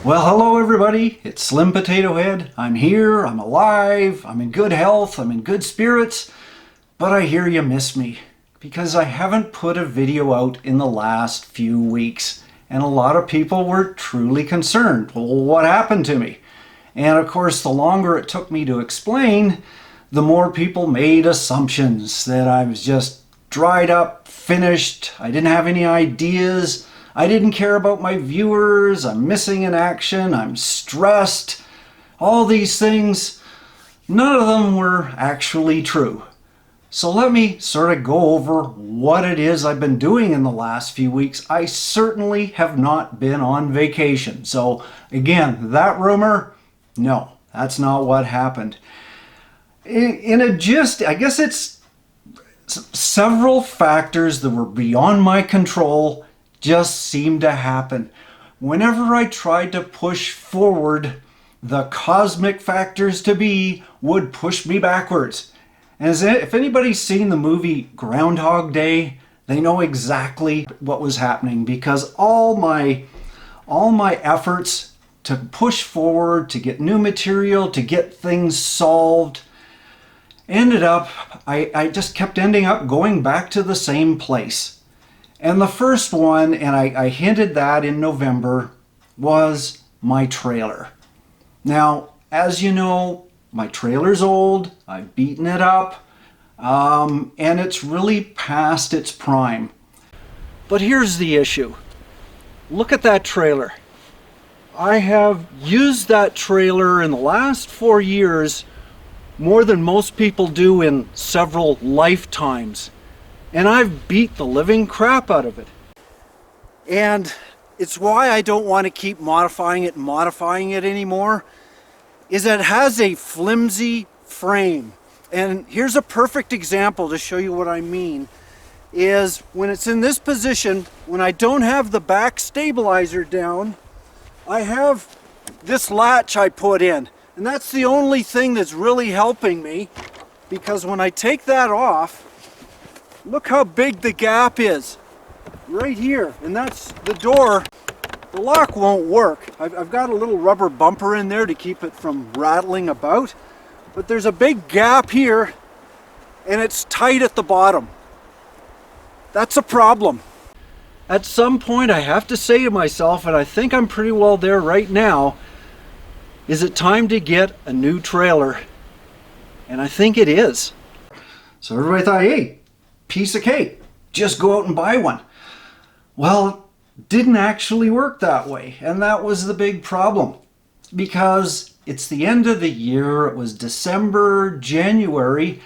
Well, hello everybody, it's Slim Potatohead. I'm here, I'm alive, I'm in good health, I'm in good spirits, but I hear you miss me because I haven't put a video out in the last few weeks, and a lot of people were truly concerned. Well, what happened to me? And of course, the longer it took me to explain, the more people made assumptions that I was just dried up, finished, I didn't have any ideas, I didn't care about my viewers, I'm missing in action, I'm stressed, all these things. None of them were actually true. So let me sort of go over what it is I've been doing in the last few weeks. I certainly have not been on vacation. So again, that rumor, no, that's not what happened. In a gist, I guess it's several factors that were beyond my control just seemed to happen. Whenever I tried to push forward, the cosmic factors to be would push me backwards. And if anybody's seen the movie Groundhog Day, they know exactly what was happening, because all my efforts to push forward, to get new material, to get things solved, ended up, I just kept ending up going back to the same place. And the first one, and I hinted that in November, was my trailer. Now, as you know, my trailer's old, I've beaten it up, and it's really past its prime. But here's the issue. Look at that trailer. I have used that trailer in the last 4 years more than most people do in several lifetimes. And I've beat the living crap out of it. And it's why I don't want to keep modifying it anymore, is that it has a flimsy frame. And here's a perfect example to show you what I mean, is when it's in this position, when I don't have the back stabilizer down, I have this latch I put in. And that's the only thing that's really helping me, because when I take that off, look how big the gap is right here, and that's the door. The lock won't work. I've got a little rubber bumper in there to keep it from rattling about, but there's a big gap here and it's tight at the bottom. That's a problem. At some point I have to say to myself, and I think I'm pretty well there right now, is it time to get a new trailer? And I think it is. So everybody thought, hey, piece of cake, just go out and buy one. Well, it didn't actually work that way, and that was the big problem, because it's the end of the year. It was December, January,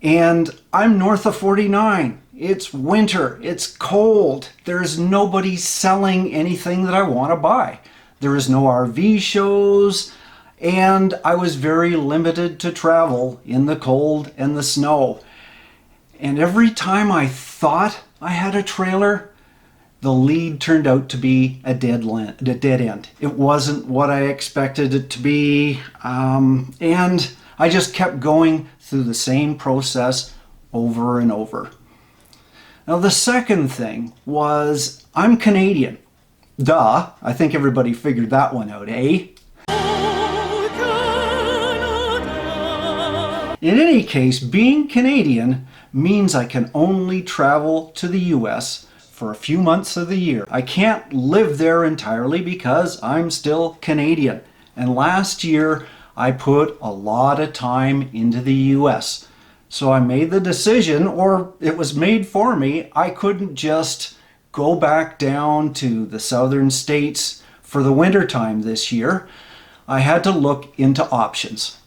and I'm north of 49. It's winter, it's cold, there's nobody selling anything that I want to buy. There is no RV shows, and I was very limited to travel in the cold and the snow. And every time I thought I had a trailer, the lead turned out to be a dead end. It wasn't what I expected it to be, and I just kept going through the same process over and over. Now, the second thing was, I'm Canadian. Duh, I think everybody figured that one out, eh? In any case, being Canadian means I can only travel to the US for a few months of the year. I can't live there entirely because I'm still Canadian. And last year I put a lot of time into the US. So I made the decision, or it was made for me, I couldn't just go back down to the southern states for the winter time this year. I had to look into options.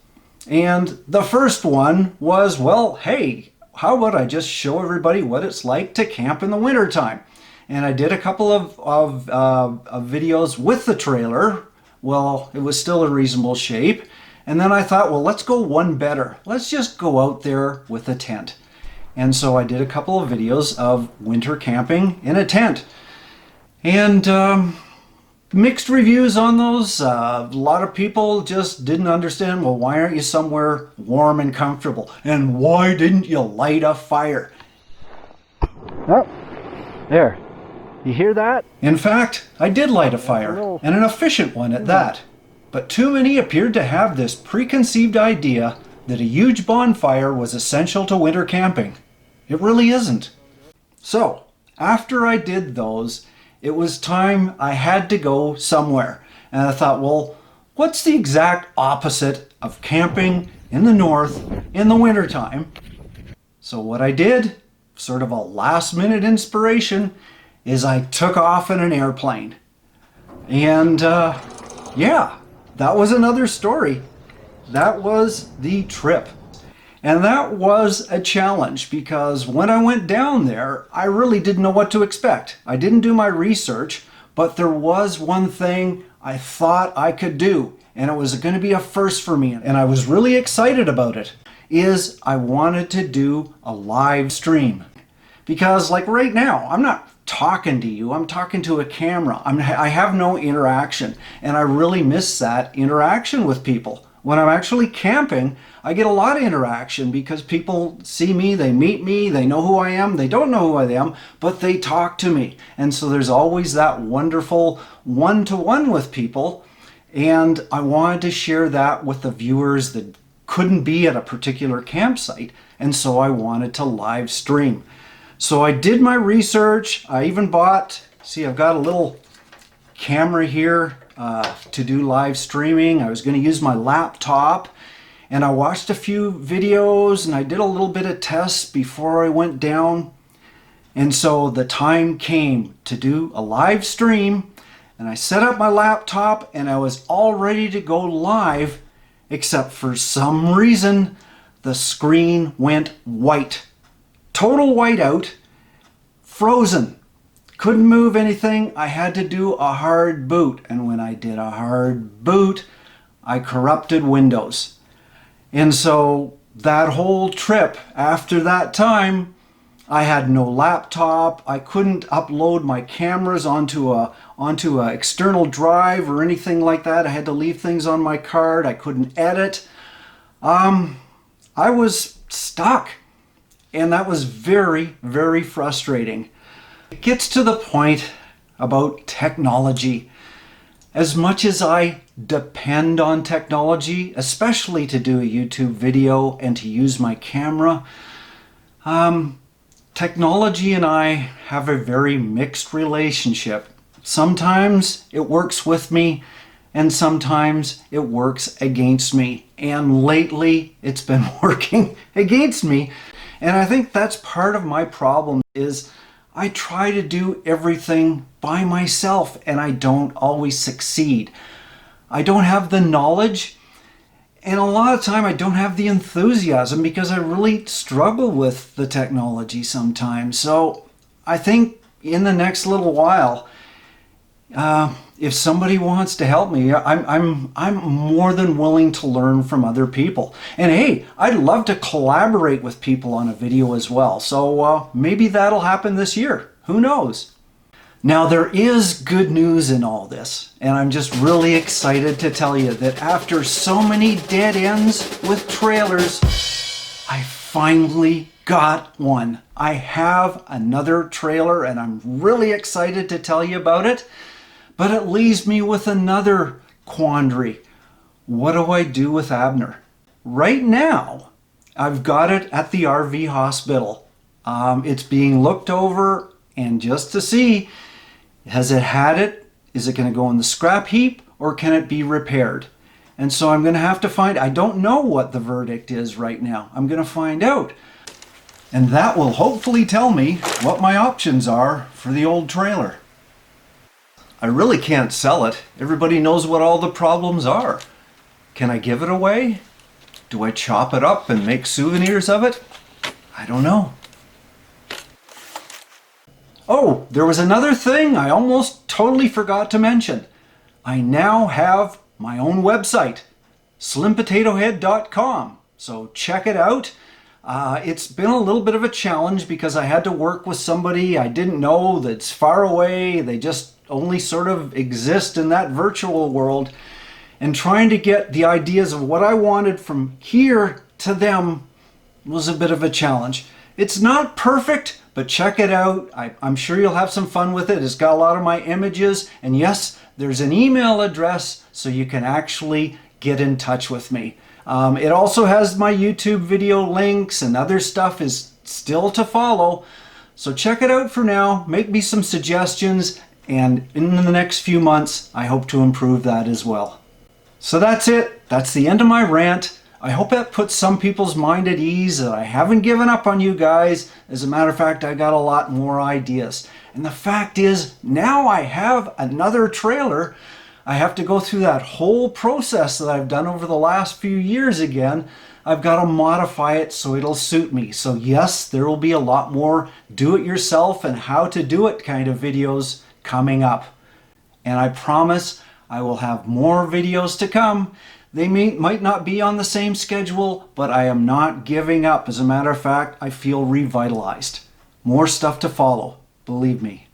And the first one was, well, hey, how about I just show everybody what it's like to camp in the wintertime? And I did a couple of videos with the trailer. Well, it was still in reasonable shape. And then I thought, well, let's go one better. Let's just go out there with a tent. And so I did a couple of videos of winter camping in a tent. And mixed reviews on those. A lot of people just didn't understand, well, why aren't you somewhere warm and comfortable? And why didn't you light a fire? Oh, there. You hear that? In fact, I did light a fire, and an efficient one at that. But too many appeared to have this preconceived idea that a huge bonfire was essential to winter camping. It really isn't. So, after I did those, it was time I had to go somewhere. And I thought, well, what's the exact opposite of camping in the north in the wintertime? So what I did, sort of a last minute inspiration, is I took off in an airplane. And yeah, that was another story. That was the trip. And that was a challenge because when I went down there, I really didn't know what to expect. I didn't do my research, but there was one thing I thought I could do, and it was going to be a first for me, and I was really excited about it, is I wanted to do a live stream. Because like right now, I'm not talking to you, I'm talking to a camera. I have no interaction, and I really miss that interaction with people. When I'm actually camping, I get a lot of interaction because people see me, they meet me, they know who I am, they don't know who I am, but they talk to me. And so there's always that wonderful one-to-one with people, and I wanted to share that with the viewers that couldn't be at a particular campsite, and so I wanted to live stream. So I did my research. I even bought, see, I've got a little camera here to do live streaming. I was going to use my laptop, and I watched a few videos and I did a little bit of tests before I went down. And so the time came to do a live stream, and I set up my laptop and I was all ready to go live, except for some reason the screen went white. Total whiteout, frozen. Couldn't move anything. I had to do a hard boot. And when I did a hard boot, I corrupted Windows. And so that whole trip, after that time, I had no laptop. I couldn't upload my cameras onto a external drive or anything like that. I had to leave things on my card. I couldn't edit. I was stuck. And that was very, very frustrating. It gets to the point about technology. As much as I depend on technology, especially to do a YouTube video and to use my camera, technology and I have a very mixed relationship. Sometimes it works with me, and sometimes it works against me. And lately, it's been working against me. And I think that's part of my problem is I try to do everything by myself and I don't always succeed. I don't have the knowledge, and a lot of time I don't have the enthusiasm because I really struggle with the technology sometimes. So I think in the next little while, if somebody wants to help me, I'm more than willing to learn from other people. And hey, I'd love to collaborate with people on a video as well. So maybe that'll happen this year. Who knows? Now there is good news in all this, and I'm just really excited to tell you that after so many dead ends with trailers, I finally got one. I have another trailer, and I'm really excited to tell you about it. But it leaves me with another quandary. What do I do with Abner? Right now, I've got it at the RV hospital. It's being looked over, and just to see, has it had it? Is it going to go in the scrap heap, or can it be repaired? And so I'm going to have to find, I don't know what the verdict is right now. I'm going to find out. And that will hopefully tell me what my options are for the old trailer. I really can't sell it. Everybody knows what all the problems are. Can I give it away? Do I chop it up and make souvenirs of it? I don't know. Oh, there was another thing I almost totally forgot to mention. I now have my own website, slimpotatohead.com. So check it out. It's been a little bit of a challenge because I had to work with somebody I didn't know that's far away. They just only sort of exist in that virtual world, and trying to get the ideas of what I wanted from here to them was a bit of a challenge. It's not perfect, but check it out. I'm sure you'll have some fun with it. It's got a lot of my images, and yes, there's an email address so you can actually get in touch with me. It also has my YouTube video links, and other stuff is still to follow. So check it out for now. Make me some suggestions, and in the next few months, I hope to improve that as well. So that's it. That's the end of my rant. I hope that puts some people's mind at ease that I haven't given up on you guys. As a matter of fact, I got a lot more ideas. And the fact is, now I have another trailer. I have to go through that whole process that I've done over the last few years again. I've got to modify it so it'll suit me. So yes, there will be a lot more do-it-yourself and how-to-do-it kind of videos coming up. And I promise I will have more videos to come. They might not be on the same schedule, but I am not giving up. As a matter of fact, I feel revitalized. More stuff to follow, believe me.